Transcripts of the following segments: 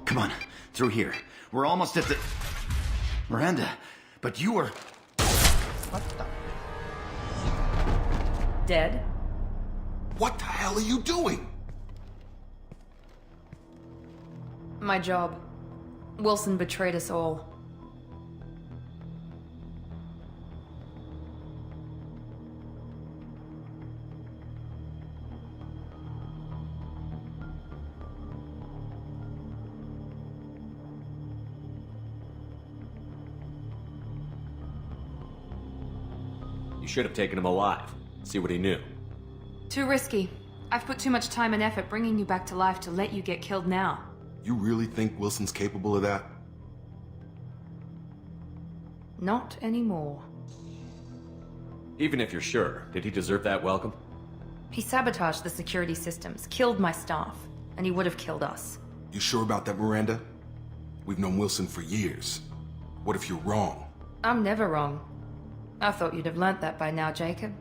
Come on, through here. We're almost at the... Miranda, but you were... What the? Dead? What the hell are you doing? My job. Wilson betrayed us all. You should have taken him alive. See what he knew. Too risky. I've put too much time and effort bringing you back to life to let you get killed now. You really think Wilson's capable of that? Not anymore. Even if you're sure, did he deserve that welcome? He sabotaged the security systems, killed my staff, and he would have killed us. You sure about that, Miranda? We've known Wilson for years. What if you're wrong? I'm never wrong. I thought you'd have learnt that by now, Jacob.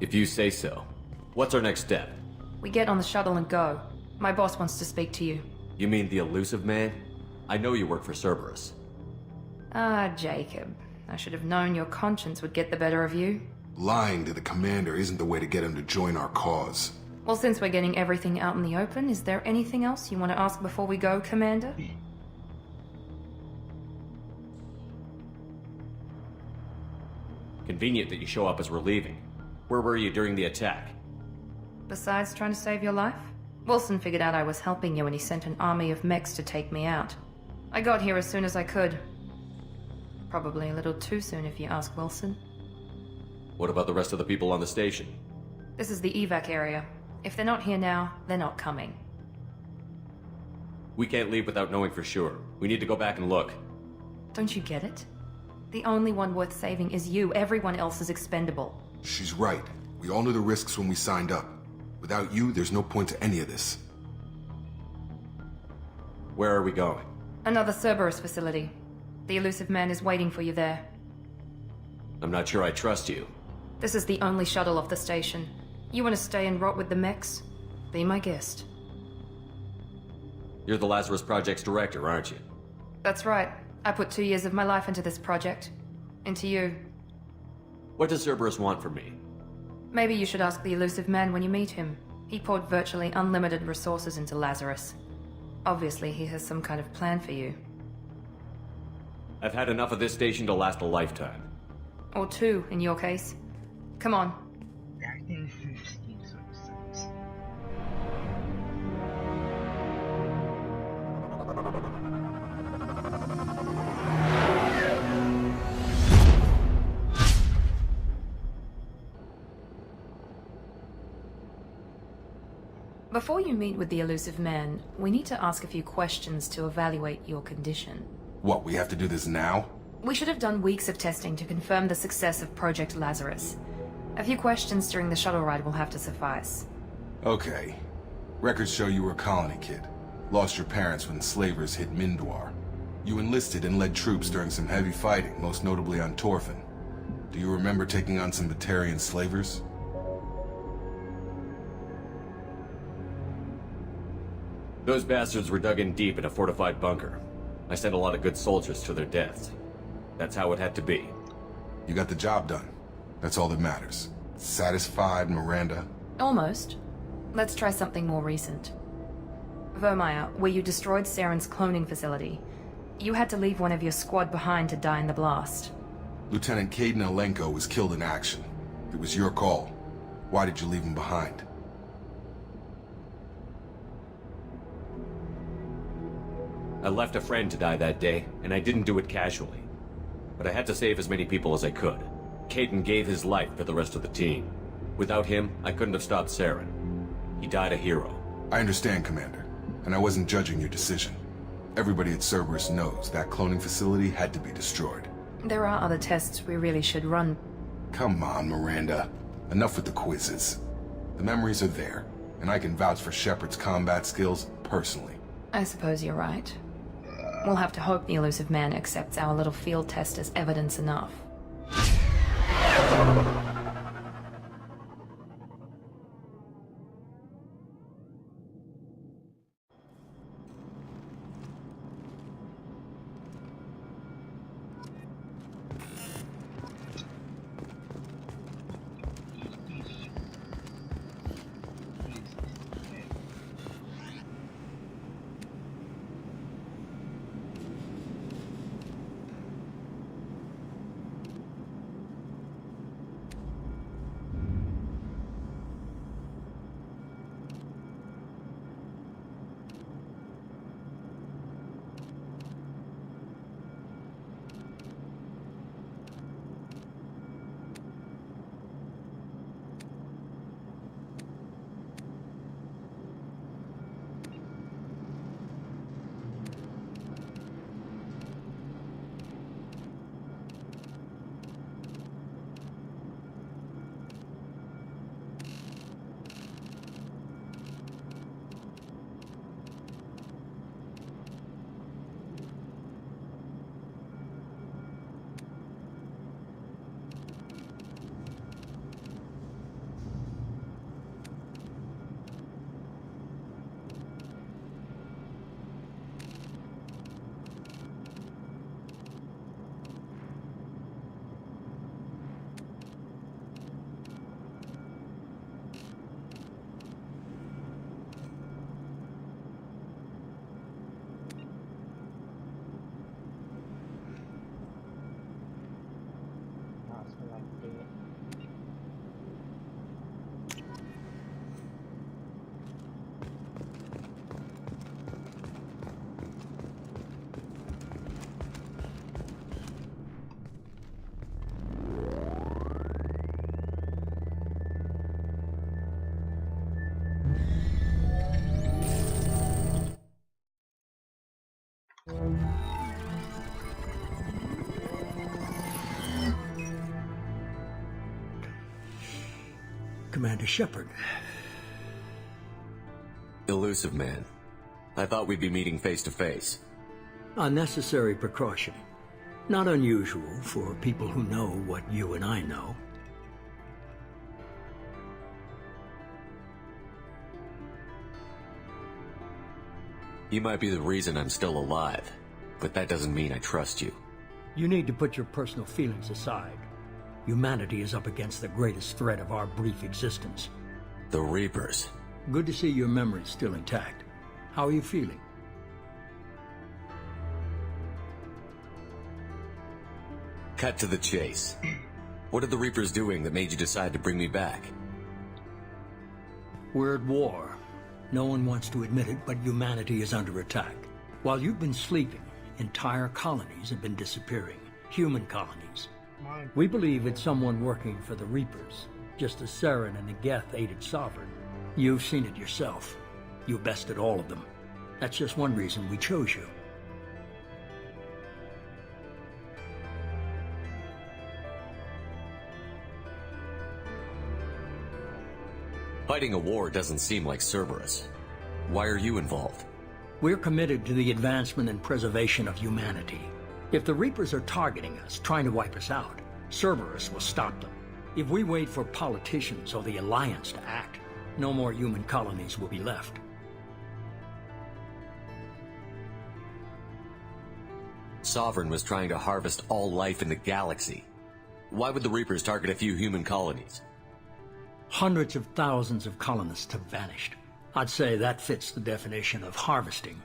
If you say so. What's our next step? We get on the shuttle and go. My boss wants to speak to you. You mean the elusive man? I know you work for Cerberus. Ah, Jacob. I should have known your conscience would get the better of you. Lying to the commander isn't the way to get him to join our cause. Well, since we're getting everything out in the open, is there anything else you want to ask before we go, Commander? Convenient that you show up as we're leaving. Where were you during the attack? Besides trying to save your life? Wilson figured out I was helping you and he sent an army of mechs to take me out. I got here as soon as I could. Probably a little too soon if you ask Wilson. What about the rest of the people on the station? This is the evac area. If they're not here now, they're not coming. We can't leave without knowing for sure. We need to go back and look. Don't you get it? The only one worth saving is you. Everyone else is expendable. She's right. We all knew the risks when we signed up. Without you, there's no point to any of this. Where are we going? Another Cerberus facility. The elusive man is waiting for you there. I'm not sure I trust you. This is the only shuttle off the station. You want to stay and rot with the mechs? Be my guest. You're the Lazarus Project's director, aren't you? That's right. I put 2 years of my life into this project. Into you. What does Cerberus want from me? Maybe you should ask the elusive man when you meet him. He poured virtually unlimited resources into Lazarus. Obviously, he has some kind of plan for you. I've had enough of this station to last a lifetime. Or 2, in your case. Come on. 1915 suicides. Before you meet with the elusive man, we need to ask a few questions to evaluate your condition. What, we have to do this now? We should have done weeks of testing to confirm the success of Project Lazarus. A few questions during the shuttle ride will have to suffice. Okay. Records show you were a colony kid. Lost your parents when slavers hit Mindwar. You enlisted and led troops during some heavy fighting, most notably on Torfin. Do you remember taking on some Batarian slavers? Those bastards were dug in deep in a fortified bunker. I sent a lot of good soldiers to their deaths. That's how it had to be. You got the job done. That's all that matters. Satisfied, Miranda? Almost. Let's try something more recent. Vermeer, where you destroyed Saren's cloning facility. You had to leave one of your squad behind to die in the blast. Lieutenant Caden Alenko was killed in action. It was your call. Why did you leave him behind? I left a friend to die that day, and I didn't do it casually. But I had to save as many people as I could. Caden gave his life for the rest of the team. Without him, I couldn't have stopped Saren. He died a hero. I understand, Commander, and I wasn't judging your decision. Everybody at Cerberus knows that cloning facility had to be destroyed. There are other tests we really should run. Come on, Miranda. Enough with the quizzes. The memories are there, and I can vouch for Shepard's combat skills personally. I suppose you're right. We'll have to hope the elusive man accepts our little field test as evidence enough. Commander Shepard. Elusive man. I thought we'd be meeting face to face. A necessary precaution. Not unusual for people who know what you and I know. You might be the reason I'm still alive, but that doesn't mean I trust you. You need to put your personal feelings aside. Humanity is up against the greatest threat of our brief existence. The Reapers. Good to see your memory's still intact. How are you feeling? Cut to the chase. What are the Reapers doing that made you decide to bring me back? We're at war. No one wants to admit it, but humanity is under attack. While you've been sleeping, entire colonies have been disappearing. Human colonies. Mine. We believe it's someone working for the Reapers, just as Saren and Negeth aided Sovereign. You've seen it yourself. You bested all of them. That's just one reason we chose you. Fighting a war doesn't seem like Cerberus. Why are you involved? We're committed to the advancement and preservation of humanity. If the Reapers are targeting us, trying to wipe us out, Cerberus will stop them. If we wait for politicians or the Alliance to act, no more human colonies will be left. Sovereign was trying to harvest all life in the galaxy. Why would the Reapers target a few human colonies? Hundreds of thousands of colonists have vanished. I'd say that fits the definition of harvesting.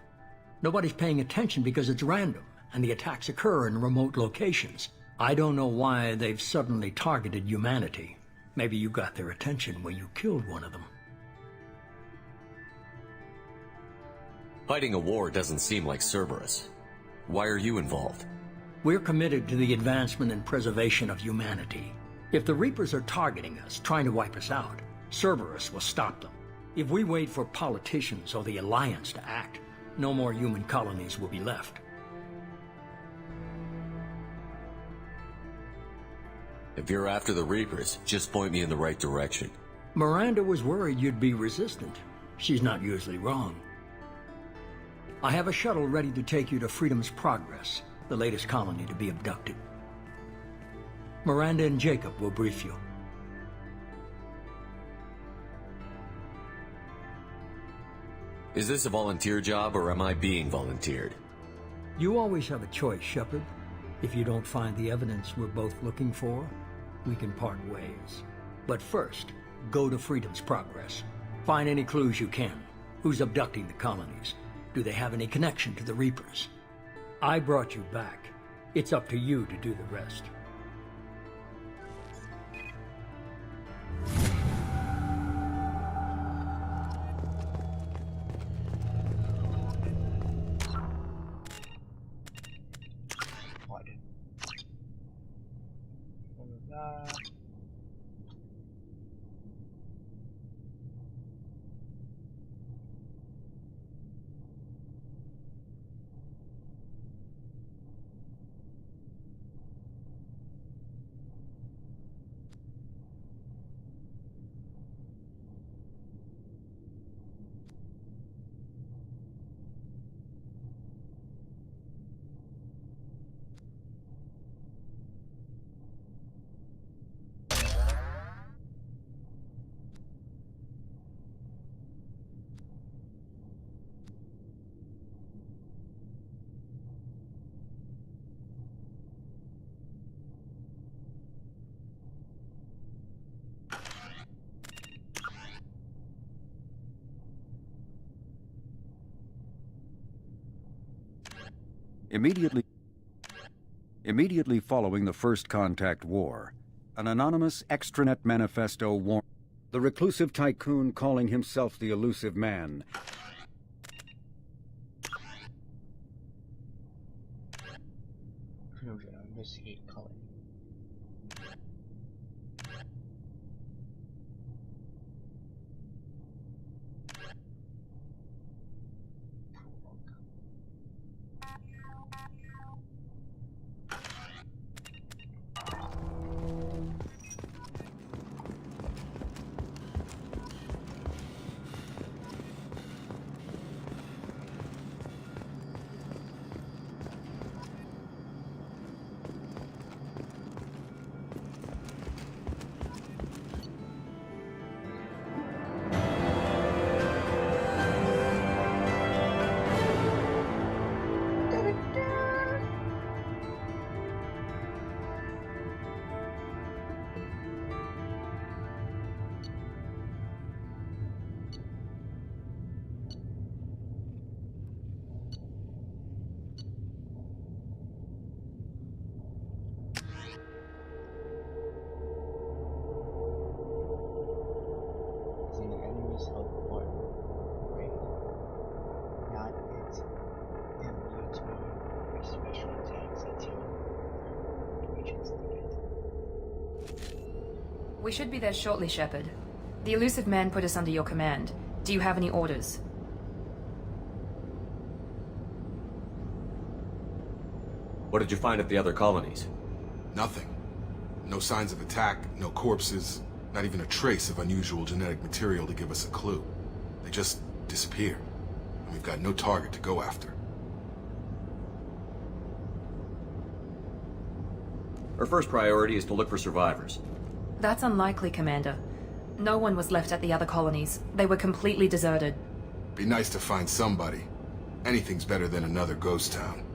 Nobody's paying attention because it's random, and the attacks occur in remote locations. I don't know why they've suddenly targeted humanity. Maybe you got their attention when you killed one of them. Fighting a war doesn't seem like Cerberus. Why are you involved? We're committed to the advancement and preservation of humanity. If the Reapers are targeting us, trying to wipe us out, Cerberus will stop them. If we wait for politicians or the Alliance to act, no more human colonies will be left. If you're after the Reapers, just point me in the right direction. Miranda was worried you'd be resistant. She's not usually wrong. I have a shuttle ready to take you to Freedom's Progress, the latest colony to be abducted. Miranda and Jacob will brief you. Is this a volunteer job, or am I being volunteered? You always have a choice, Shepard. If you don't find the evidence we're both looking for, we can part ways. But first, go to Freedom's Progress. Find any clues you can. Who's abducting the colonies? Do they have any connection to the Reapers? I brought you back. It's up to you to do the rest. What? All of that. Immediately following the First Contact War, an anonymous extranet manifesto warned the reclusive tycoon calling himself the Elusive Man Investigate colony. We should be there shortly, Shepard. The elusive man put us under your command. Do you have any orders? What did you find at the other colonies? Nothing. No signs of attack, no corpses, not even a trace of unusual genetic material to give us a clue. They just disappeared, and we've got no target to go after. Our first priority is to look for survivors. That's unlikely, Commander. No one was left at the other colonies. They were completely deserted. Be nice to find somebody. Anything's better than another ghost town.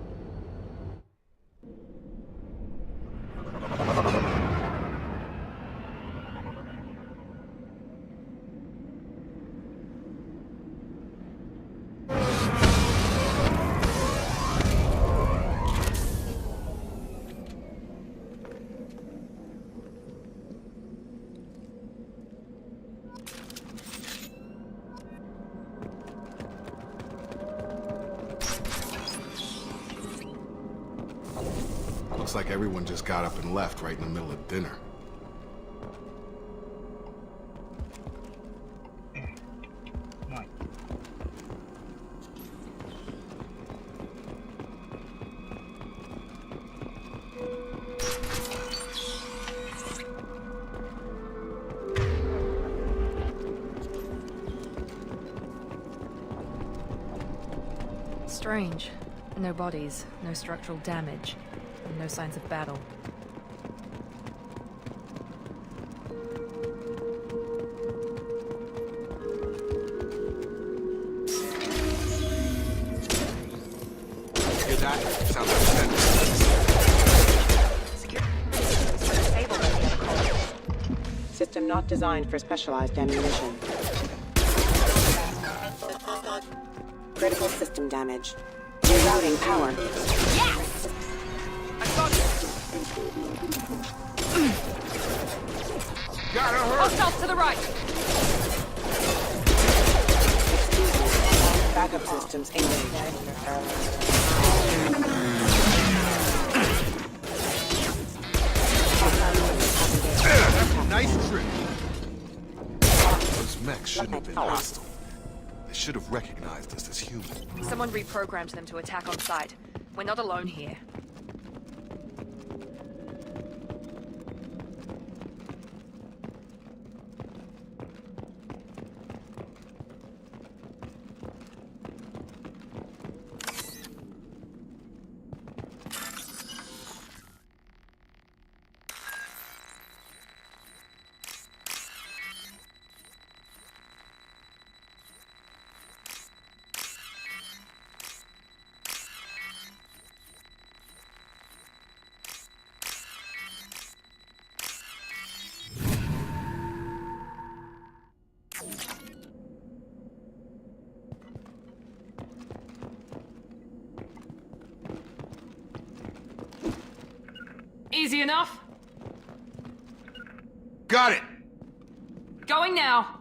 Looks like everyone just got up and left right in the middle of dinner. Right. Strange. No bodies, no structural damage, and no signs of battle. Hear that? Sounds like sentence. Disabled in the other colony. System not designed for specialized ammunition. Critical system damage. Rerouting power. Yes! I got it! Gotta hurt! Hostiles to the right! Backup systems engaged. Nice trick! Those mechs shouldn't have been hostile. They should have recognized us as human. Someone reprogrammed them to attack on sight. We're not alone here. Easy enough? Got it! Going now.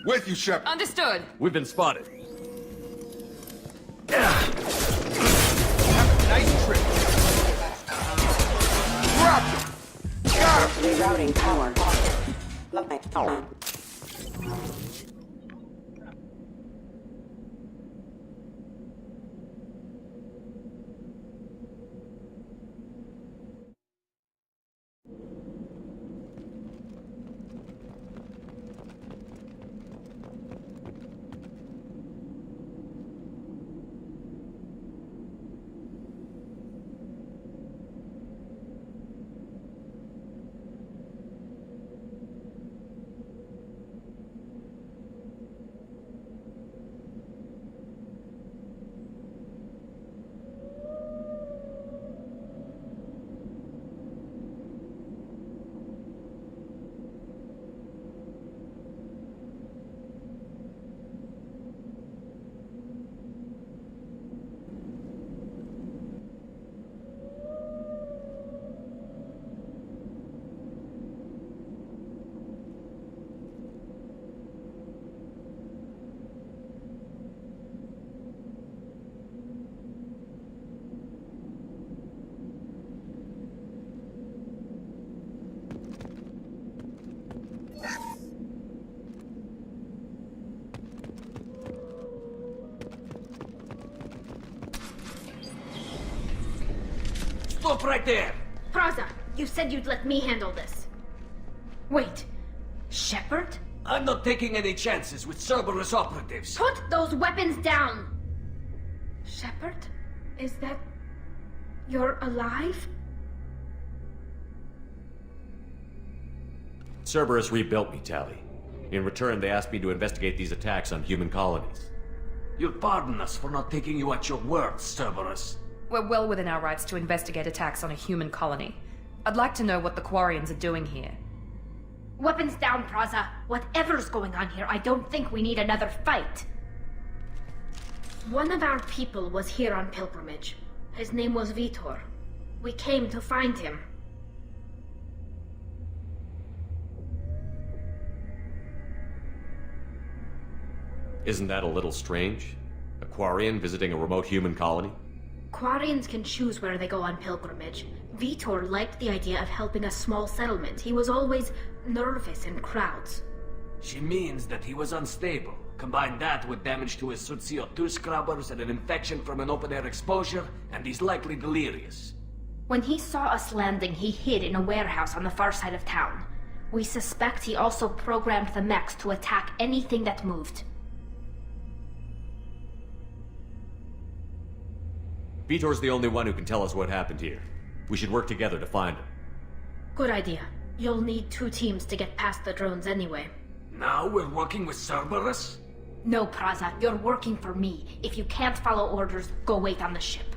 With you, Shepard. Understood. We've been spotted. Nice trick. Drop him! Got him! Rerouting power. Power. Stop right there! Praza, you said you'd let me handle this. Wait, Shepard? I'm not taking any chances with Cerberus operatives. Put those weapons down! Shepard? Is that... you're alive? Cerberus rebuilt me, Tally. In return, they asked me to investigate these attacks on human colonies. You'll pardon us for not taking you at your word, Cerberus. We're well within our rights to investigate attacks on a human colony. I'd like to know what the Quarians are doing here. Weapons down, Praza. Whatever's going on here, I don't think we need another fight. One of our people was here on pilgrimage. His name was Vitor. We came to find him. Isn't that a little strange? A Quarian visiting a remote human colony? Quarians can choose where they go on pilgrimage. Vitor liked the idea of helping a small settlement. He was always nervous in crowds. She means that he was unstable. Combine that with damage to his CO2 scrubbers and an infection from an open-air exposure, and he's likely delirious. When he saw us landing, he hid in a warehouse on the far side of town. We suspect he also programmed the mechs to attack anything that moved. Vitor's the only one who can tell us what happened here. We should work together to find him. Good idea. You'll need 2 teams to get past the drones anyway. Now we're working with Cerberus? No, Praza, you're working for me. If you can't follow orders, go wait on the ship.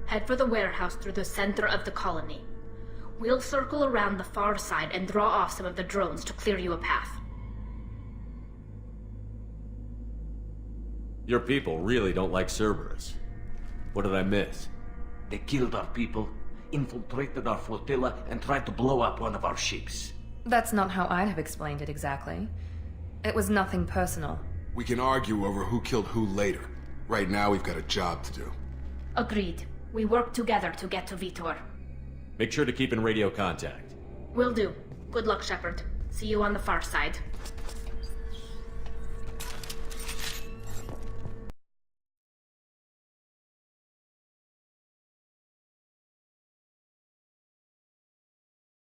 Head for the warehouse through the center of the colony. We'll circle around the far side and draw off some of the drones to clear you a path. Your people really don't like Cerberus. What did I miss? They killed our people, infiltrated our flotilla, and tried to blow up one of our ships. That's not how I'd have explained it exactly. It was nothing personal. We can argue over who killed who later. Right now, we've got a job to do. Agreed. We work together to get to Vitor. Make sure to keep in radio contact. Will do. Good luck, Shepard. See you on the far side.